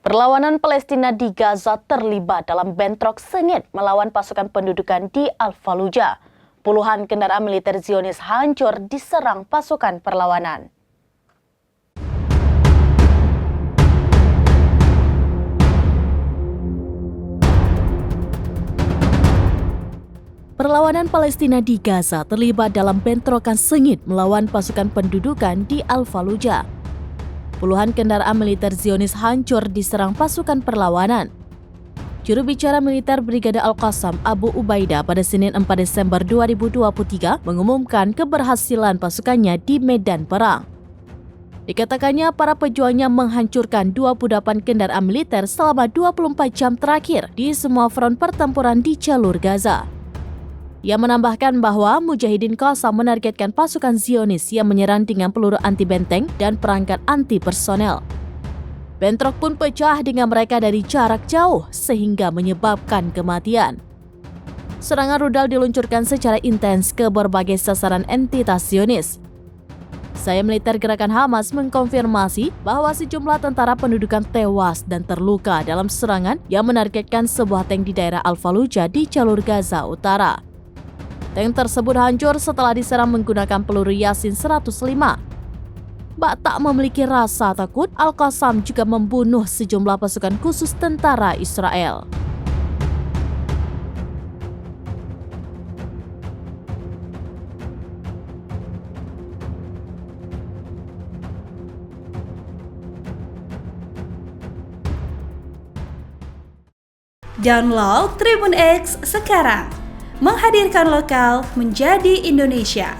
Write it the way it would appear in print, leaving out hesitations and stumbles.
Perlawanan Palestina di Gaza terlibat dalam bentrok sengit melawan pasukan pendudukan di Al-Fallujah. Puluhan kendaraan militer Zionis hancur diserang pasukan perlawanan. Perlawanan Palestina di Gaza terlibat dalam bentrokan sengit melawan pasukan pendudukan di Al-Fallujah. Puluhan kendaraan militer Zionis hancur diserang pasukan perlawanan. Juru bicara militer Brigade Al-Qassam Abu Ubaidah pada Senin 4 Desember 2023 mengumumkan keberhasilan pasukannya di medan perang. Dikatakannya para pejuangnya menghancurkan 28 kendaraan militer selama 24 jam terakhir di semua front pertempuran di jalur Gaza. Ia menambahkan bahwa Mujahidin Qassam menargetkan pasukan Zionis yang menyerang dengan peluru anti-benteng dan perangkat anti-personel. Bentrok pun pecah dengan mereka dari jarak jauh sehingga menyebabkan kematian. Serangan rudal diluncurkan secara intens ke berbagai sasaran entitas Zionis. Sayap militer gerakan Hamas mengkonfirmasi bahwa sejumlah tentara pendudukan tewas dan terluka dalam serangan yang menargetkan sebuah tank di daerah Al-Fallujah di jalur Gaza Utara. Tank tersebut hancur setelah diserang menggunakan peluru Yasin 105. Bak tak memiliki rasa takut, Al-Qassam juga membunuh sejumlah pasukan khusus tentara Israel. Download Tribun X sekarang, menghadirkan lokal menjadi Indonesia.